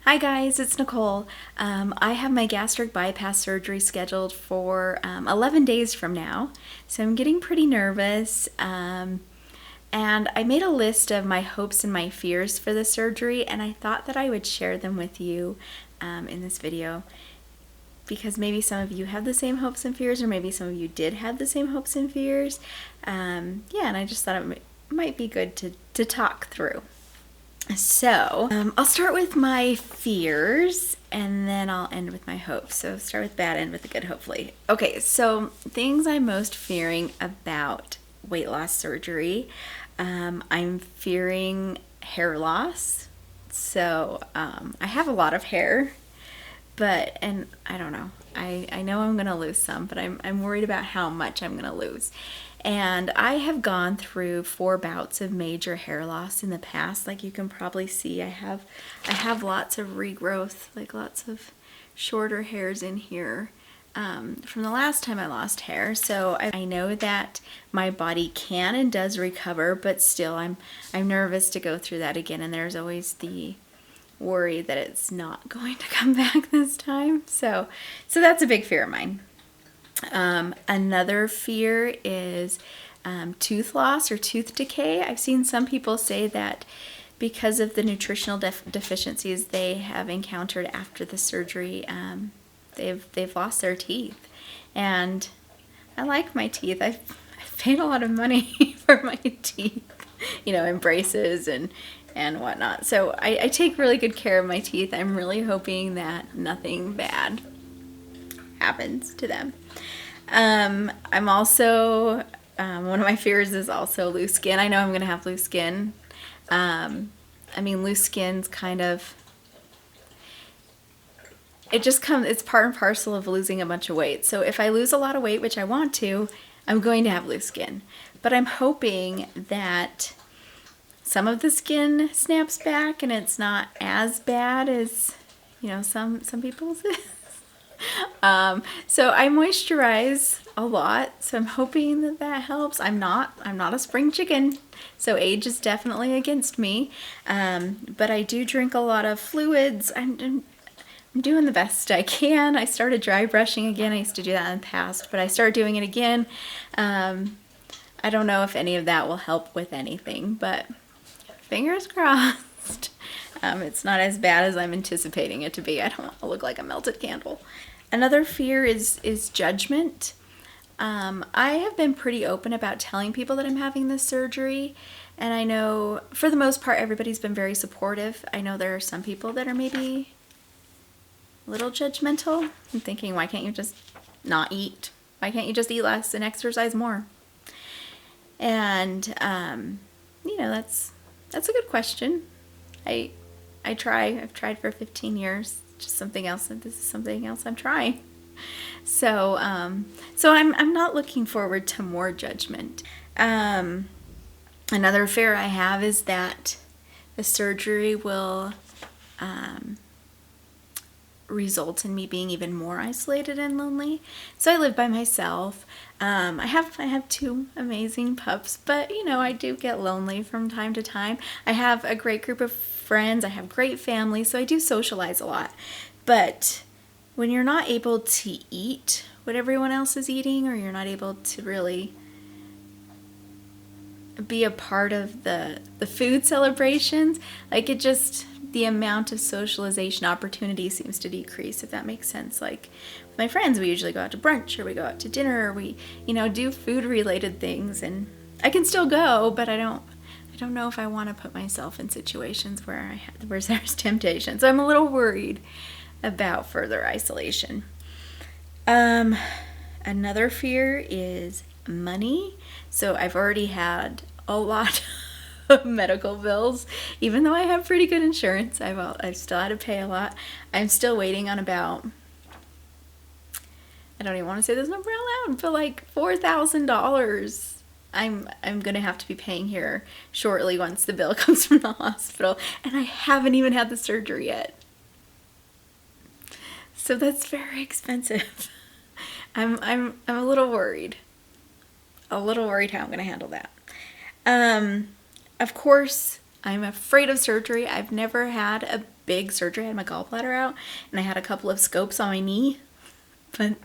Hi guys, it's Nicole. I have my gastric bypass surgery scheduled for 11 days from now, so I'm getting pretty nervous. And I made a list of my hopes and my fears for the surgery, and I thought that I would share them with you in this video because maybe some of you have the same hopes and fears, or maybe some of you did have the same hopes and fears. Yeah, and I just thought it might be good to talk through. So, I'll start with my fears and then I'll end with my hopes. So, start with bad, end with the good, hopefully. Okay, so things I'm most fearing about weight loss surgery. I'm fearing hair loss. So, I have a lot of hair, and I don't know. I know I'm gonna lose some, but I'm worried about how much I'm gonna lose. And I have gone through 4 bouts of major hair loss in the past. Like you can probably see, I have lots of regrowth, like lots of shorter hairs in here from the last time I lost hair. So I know that my body can and does recover, but still I'm nervous to go through that again. And there's always the worry that it's not going to come back this time. So that's a big fear of mine. Another fear is tooth loss or tooth decay. I've seen some people say that because of the nutritional deficiencies they have encountered after the surgery, they've lost their teeth. And I like my teeth. I've paid a lot of money for my teeth, in braces and whatnot. So I take really good care of my teeth. I'm really hoping that nothing bad happens to them. I'm also, one of my fears is also loose skin. I know I'm going to have loose skin. Loose skin's kind of, it's part and parcel of losing a bunch of weight. So if I lose a lot of weight, which I want to, I'm going to have loose skin. But I'm hoping that some of the skin snaps back and it's not as bad as, some people's is. So I moisturize a lot, so I'm hoping that helps. I'm not a spring chicken, so age is definitely against me. But I do drink a lot of fluids. I'm doing the best I can. I started dry brushing again. I used to do that in the past, but I started doing it again. I don't know if any of that will help with anything, but fingers crossed. It's not as bad as I'm anticipating it to be. I don't want to look like a melted candle. Another fear is judgment. I have been pretty open about telling people that I'm having this surgery, and I know for the most part everybody's been very supportive. I know there are some people that are maybe a little judgmental and thinking, why can't you just not eat? Why can't you just eat less and exercise more? And that's a good question. I've tried for 15 years. Just something else, and this is something else I'm trying. So I'm not looking forward to more judgment. Another fear I have is that the surgery will result in me being even more isolated and lonely. So I live by myself. I have 2 amazing pups, but I do get lonely from time to time. I have a great group of friends. I have great family, so I do socialize a lot. But when you're not able to eat what everyone else is eating, or you're not able to really be a part of the food celebrations, the amount of socialization opportunity seems to decrease, if that makes sense. Like with my friends, we usually go out to brunch, or we go out to dinner, or we, do food related things, and I can still go, but I don't know if I want to put myself in situations where there's temptation. So I'm a little worried about further isolation. Another fear is money. So I've already had a lot of medical bills. Even though I have pretty good insurance, I've still had to pay a lot. I'm still waiting on about, I don't even want to say this number out loud, but like $4,000 I'm going to have to be paying here shortly once the bill comes from the hospital, and I haven't even had the surgery yet. So that's very expensive. I'm a little worried. How I'm going to handle that. Of course, I'm afraid of surgery. I've never had big surgery. I had my gallbladder out, and I had a couple of scopes on my knee. But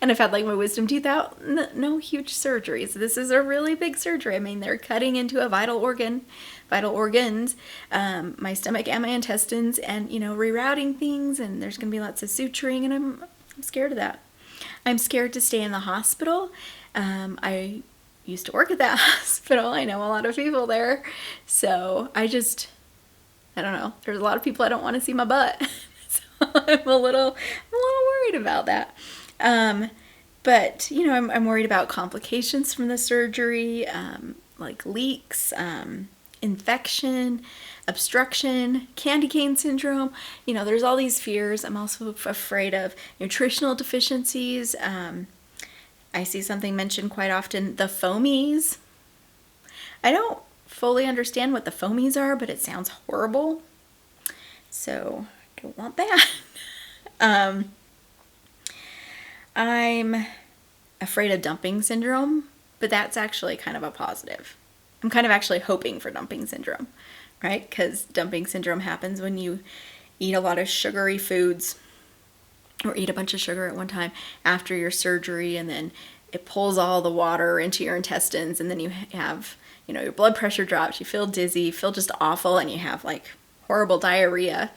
and I've had like my wisdom teeth out. No huge surgeries. This is a really big surgery. I mean, they're cutting into a vital organs, my stomach and my intestines, and rerouting things. And there's gonna be lots of suturing, and I'm scared of that. I'm scared to stay in the hospital. I used to work at that hospital. I know a lot of people there, so I don't know. There's a lot of people I don't want to see my butt. I'm a little worried about that. But I'm worried about complications from the surgery, like leaks, infection, obstruction, candy cane syndrome. There's all these fears. I'm also afraid of nutritional deficiencies. I see something mentioned quite often, the foamies. I don't fully understand what the foamies are, but it sounds horrible. So don't want that. I'm afraid of dumping syndrome, but that's actually kind of a positive. I'm kind of actually hoping for dumping syndrome, right? Because dumping syndrome happens when you eat a lot of sugary foods or eat a bunch of sugar at one time after your surgery, and then it pulls all the water into your intestines, and then you have, your blood pressure drops, you feel dizzy, you feel just awful, and you have like horrible diarrhea.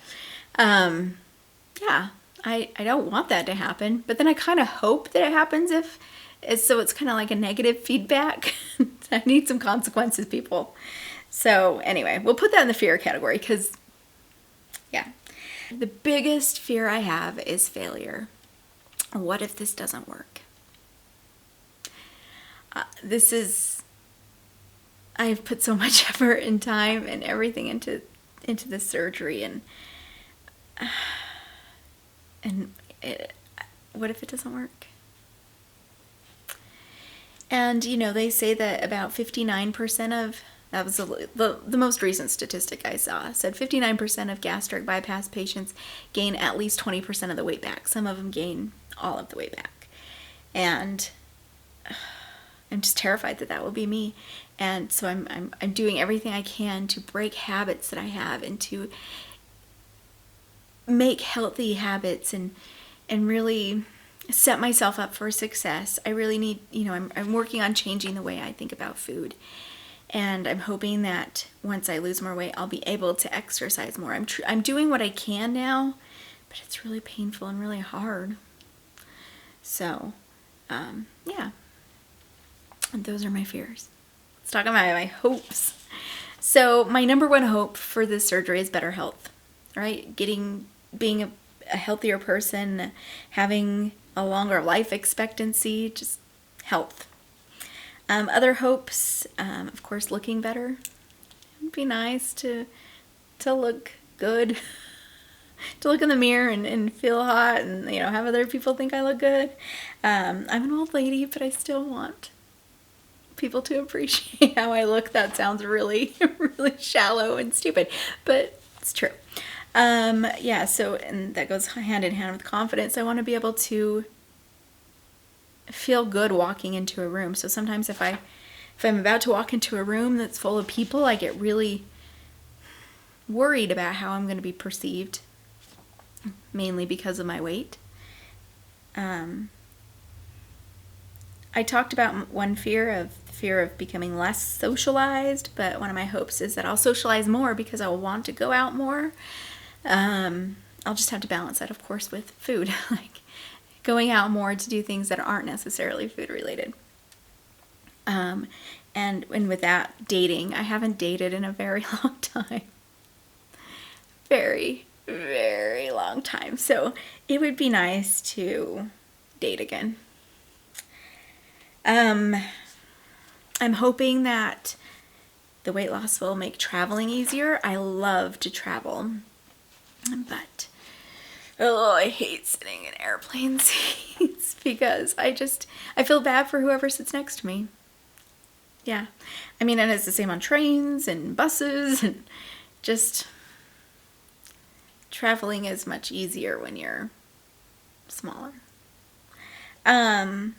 Yeah, I don't want that to happen, but then I kind of hope that it happens so it's kind of like a negative feedback. I need some consequences, people. So anyway, we'll put that in the fear category because, yeah. The biggest fear I have is failure. What if this doesn't work? I've put so much effort and time and everything into this surgery, and what if it doesn't work? And they say that about 59% of, that was the most recent statistic I saw, said 59% of gastric bypass patients gain at least 20% of the weight back. Some of them gain all of the weight back. And I'm just terrified that will be me. And so I'm doing everything I can to break habits that I have and to make healthy habits and really set myself up for success. I really need, I'm working on changing the way I think about food. And I'm hoping that once I lose more weight, I'll be able to exercise more. I'm doing what I can now, but it's really painful and really hard. So, yeah. And those are my fears. Let's talk about my hopes. So my number one hope for this surgery is better health, right? Being a healthier person, having a longer life expectancy, just health. Other hopes, of course, looking better. It'd be nice to look good, to look in the mirror and feel hot and, have other people think I look good. I'm an old lady, but I still want people to appreciate how I look. That sounds really, really shallow and stupid, but it's true. Yeah, so, and that goes hand in hand with confidence. I want to be able to feel good walking into a room. So sometimes if I'm about to walk into a room that's full of people, I get really worried about how I'm going to be perceived, mainly because of my weight. I talked about one fear of becoming less socialized, but one of my hopes is that I'll socialize more because I'll want to go out more. I'll just have to balance that, of course, with food, like going out more to do things that aren't necessarily food related. And with that, dating. I haven't dated in a very long time. Very, very long time. So it would be nice to date again. I'm hoping that the weight loss will make traveling easier. I love to travel, but I hate sitting in airplane seats because I feel bad for whoever sits next to me. Yeah. I mean, and it's the same on trains and buses, and just traveling is much easier when you're smaller. I'm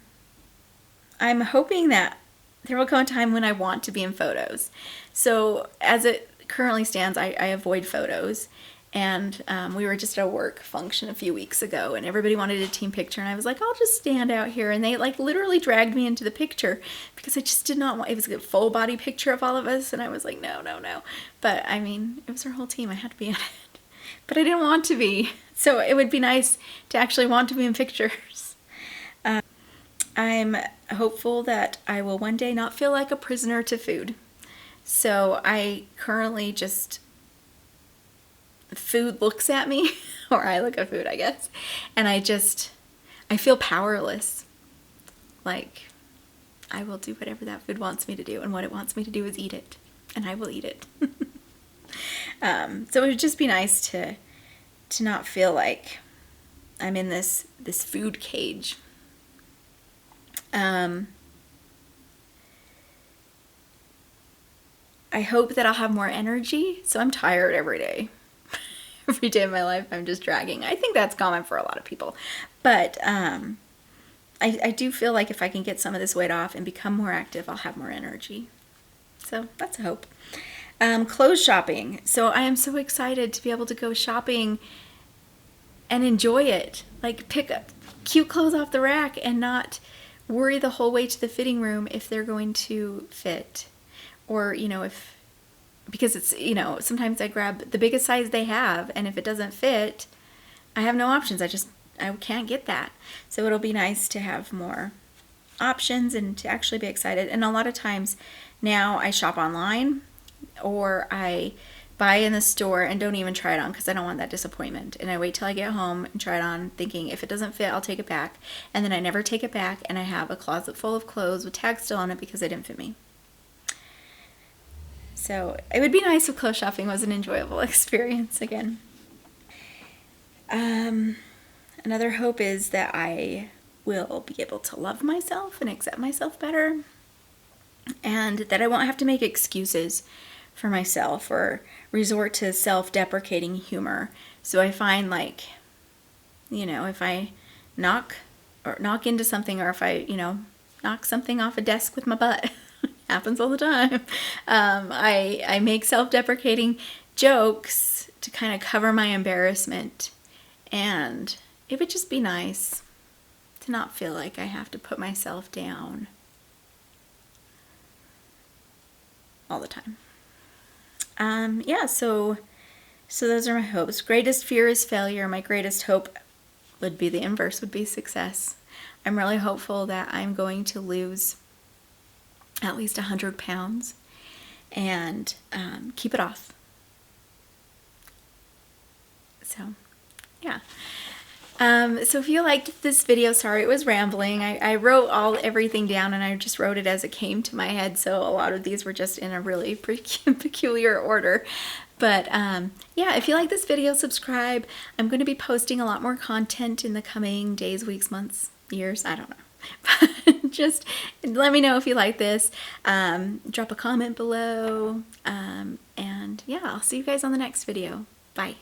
hoping that there will come a time when I want to be in photos. So as it currently stands, I avoid photos, And we were just at a work function a few weeks ago, and everybody wanted a team picture, and I was like, I'll just stand out here. And they like literally dragged me into the picture because I just did not want, it was a full body picture of all of us, and I was like, no, no, no. But I mean, it was our whole team. I had to be in it. But I didn't want to be. So it would be nice to actually want to be in pictures. I'm hopeful that I will one day not feel like a prisoner to food. So I currently just, food looks at me, or I look at food, I guess, and I feel powerless. Like, I will do whatever that food wants me to do, and what it wants me to do is eat it, and I will eat it. So it would just be nice to not feel like I'm in this food cage. I hope that I'll have more energy. So I'm tired every day. Every day of my life I'm just dragging. I think that's common for a lot of people. But I do feel like if I can get some of this weight off and become more active, I'll have more energy. So that's a hope. Clothes shopping. So I am so excited to be able to go shopping and enjoy it. Like pick up cute clothes off the rack and not worry the whole way to the fitting room if they're going to fit. Or, you know, because it's, you know, sometimes I grab the biggest size they have, and if it doesn't fit, I have no options. I can't get that. So it'll be nice to have more options and to actually be excited. And a lot of times now I shop online, or I buy in the store and don't even try it on because I don't want that disappointment. And I wait till I get home and try it on thinking if it doesn't fit, I'll take it back. And then I never take it back, and I have a closet full of clothes with tags still on it because they didn't fit me. So it would be nice if clothes shopping was an enjoyable experience again. Another hope is that I will be able to love myself and accept myself better, and that I won't have to make excuses for myself or resort to self-deprecating humor. So I find, like, you know, if I knock into something, or if I, you know, knock something off a desk with my butt, happens all the time, I make self-deprecating jokes to kind of cover my embarrassment. And it would just be nice to not feel like I have to put myself down all the time. Yeah, so those are my hopes. Greatest fear is failure. My greatest hope would be the inverse, would be success. I'm really hopeful that I'm going to lose at least 100 pounds and keep it off. So, yeah. So if you liked this video, sorry it was rambling. I wrote everything down, and I just wrote it as it came to my head, so a lot of these were just in a really peculiar order. But yeah, if you like this video, subscribe. I'm going to be posting a lot more content in the coming days, weeks, months, years, I don't know. But just let me know if you like this. Drop a comment below. And yeah, I'll see you guys on the next video. Bye.